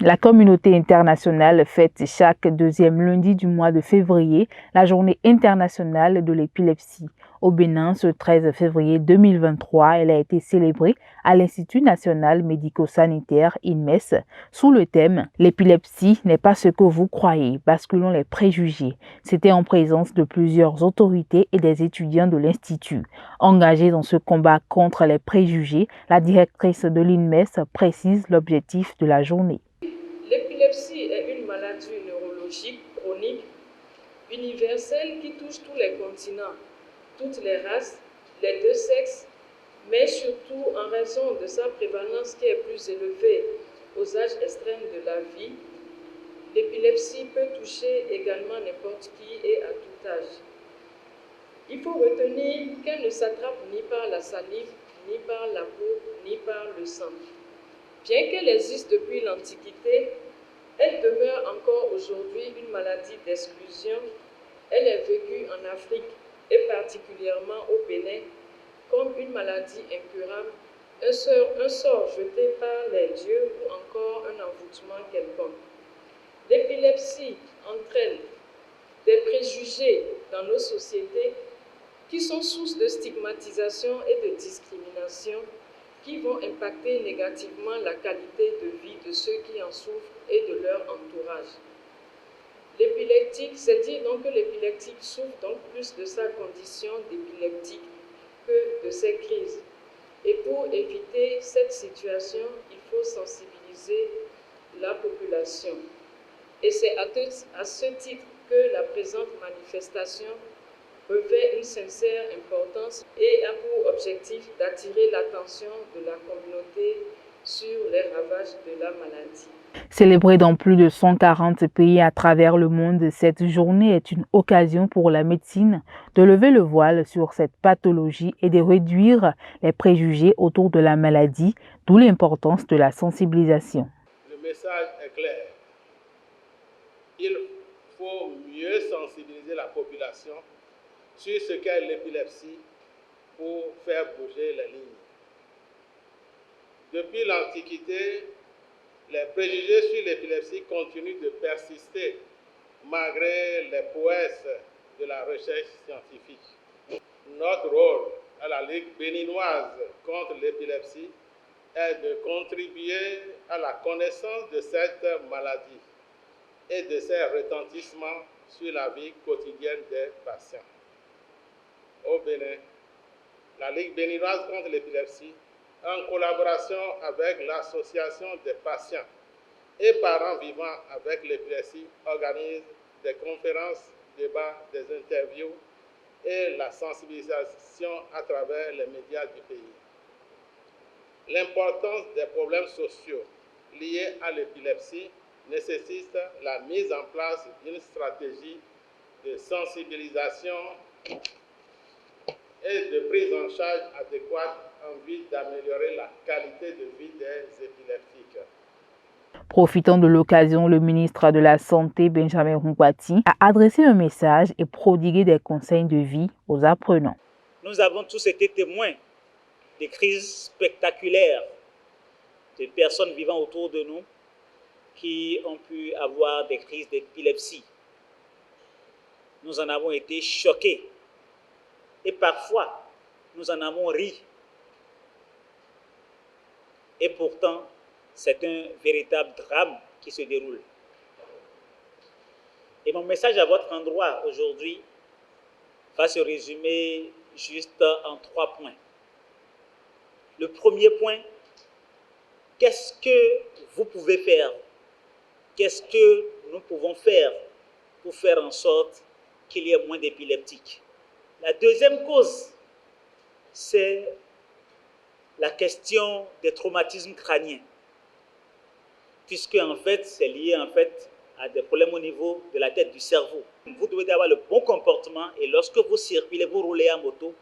La communauté internationale fête chaque deuxième lundi du mois de février la journée internationale de l'épilepsie. Au Bénin, ce 13 février 2023, elle a été célébrée à l'Institut national médico-sanitaire INMES sous le thème « L'épilepsie n'est pas ce que vous croyez, basculons les préjugés ». C'était en présence de plusieurs autorités et des étudiants de l'Institut. Engagée dans ce combat contre les préjugés, la directrice de l'INMES précise l'objectif de la journée. L'épilepsie est une maladie neurologique chronique, universelle qui touche tous les continents, toutes les races, les deux sexes, mais surtout en raison de sa prévalence qui est plus élevée aux âges extrêmes de la vie. L'épilepsie peut toucher également n'importe qui et à tout âge. Il faut retenir qu'elle ne s'attrape ni par la salive, ni par la peau, ni par le sang. Bien qu'elle existe depuis l'Antiquité, elle demeure encore aujourd'hui une maladie d'exclusion. Elle est vécue en Afrique et particulièrement au Bénin comme une maladie incurable, un sort jeté par les dieux ou encore un envoûtement quelconque. L'épilepsie entraîne des préjugés dans nos sociétés qui sont source de stigmatisation et de discrimination qui vont impacter négativement la qualité de vie de ceux qui en souffrent et de leur entourage. L'épileptique, c'est dire donc que l'épileptique souffre donc plus de sa condition d'épileptique que de ses crises. Et pour éviter cette situation, il faut sensibiliser la population. Et c'est à ce titre que la présente manifestation revêt une sincère importance et a pour objectif d'attirer l'attention de la communauté sur les ravages de la maladie. Célébrée dans plus de 140 pays à travers le monde, cette journée est une occasion pour la médecine de lever le voile sur cette pathologie et de réduire les préjugés autour de la maladie, d'où l'importance de la sensibilisation. Le message est clair. Il faut mieux sensibiliser la population sur ce qu'est l'épilepsie pour faire bouger les lignes. Depuis l'Antiquité, les préjugés sur l'épilepsie continuent de persister malgré les prouesses de la recherche scientifique. Notre rôle à la Ligue béninoise contre l'épilepsie est de contribuer à la connaissance de cette maladie et de ses retentissements sur la vie quotidienne des patients. Au Bénin, la Ligue béninoise contre l'épilepsie, en collaboration avec l'Association des patients et parents vivant avec l'épilepsie, organise des conférences, débats, des interviews et la sensibilisation à travers les médias du pays. L'importance des problèmes sociaux liés à l'épilepsie nécessite la mise en place d'une stratégie de sensibilisation et de prise en charge adéquate en vue d'améliorer la qualité de vie des épileptiques. Profitant de l'occasion, le ministre de la Santé, Benjamin Humbati, a adressé un message et prodigué des conseils de vie aux apprenants. Nous avons tous été témoins des crises spectaculaires de personnes vivant autour de nous qui ont pu avoir des crises d'épilepsie. Nous en avons été choqués et parfois nous en avons ri. Et pourtant, c'est un véritable drame qui se déroule. Et mon message à votre endroit aujourd'hui va se résumer juste en 3 points. Le premier point, qu'est-ce que vous pouvez faire? Qu'est-ce que nous pouvons faire pour faire en sorte qu'il y ait moins d'épileptiques? La deuxième cause, c'est la question des traumatismes crâniens, puisque en fait, c'est lié à des problèmes au niveau de la tête, du cerveau. Vous devez avoir le bon comportement et lorsque vous circulez, vous roulez en moto,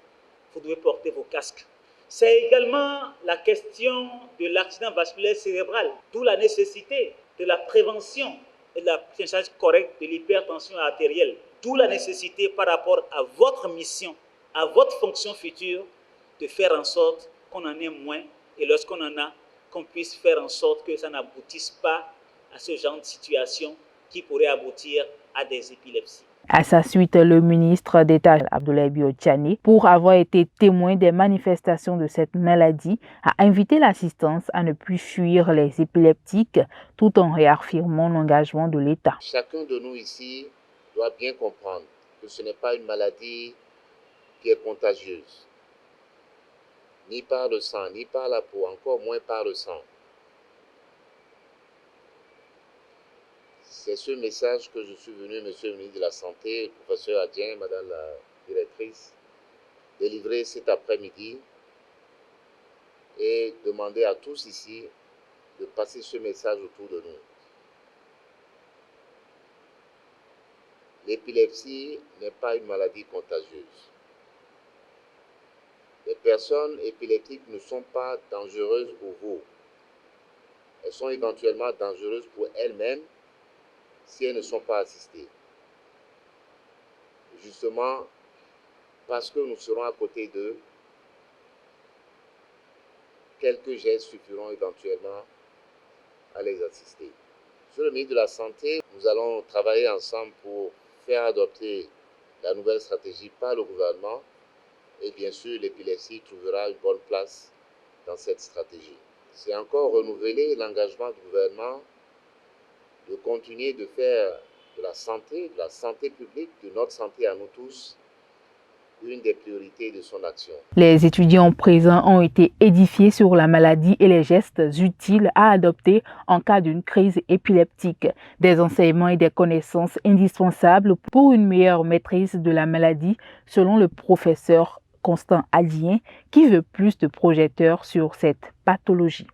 vous devez porter vos casques. C'est également la question de l'accident vasculaire cérébral, d'où la nécessité de la prévention et de la prise en charge correcte de l'hypertension artérielle, d'où la nécessité par rapport à votre mission, à votre fonction future, de faire en sorte qu'on en ait moins et lorsqu'on en a, qu'on puisse faire en sorte que ça n'aboutisse pas à ce genre de situation qui pourrait aboutir à des épilepsies. À sa suite, le ministre d'État Abdoulaye Bio-Tchani, pour avoir été témoin des manifestations de cette maladie, a invité l'assistance à ne plus fuir les épileptiques tout en réaffirmant l'engagement de l'État. Chacun de nous ici doit bien comprendre que ce n'est pas une maladie qui est contagieuse, ni par le sang, ni par la peau, encore moins par le sang. C'est ce message que je suis venu, Monsieur le ministre de la Santé, le professeur Adjien, Madame la directrice, délivrer cet après-midi et demander à tous ici de passer ce message autour de nous. L'épilepsie n'est pas une maladie contagieuse. Les personnes épileptiques ne sont pas dangereuses pour vous. Elles sont éventuellement dangereuses pour elles-mêmes si elles ne sont pas assistées. Justement, parce que nous serons à côté d'eux, quelques gestes suffiront éventuellement à les assister. Sur le ministre de la Santé, nous allons travailler ensemble pour faire adopter la nouvelle stratégie par le gouvernement et bien sûr l'épilepsie trouvera une bonne place dans cette stratégie. C'est encore renouveler l'engagement du gouvernement de continuer de faire de la santé publique, de notre santé à nous tous, une des priorités de son action. Les étudiants présents ont été édifiés sur la maladie et les gestes utiles à adopter en cas d'une crise épileptique, des enseignements et des connaissances indispensables pour une meilleure maîtrise de la maladie, selon le professeur Constant Adjien, qui veut plus de projecteurs sur cette pathologie.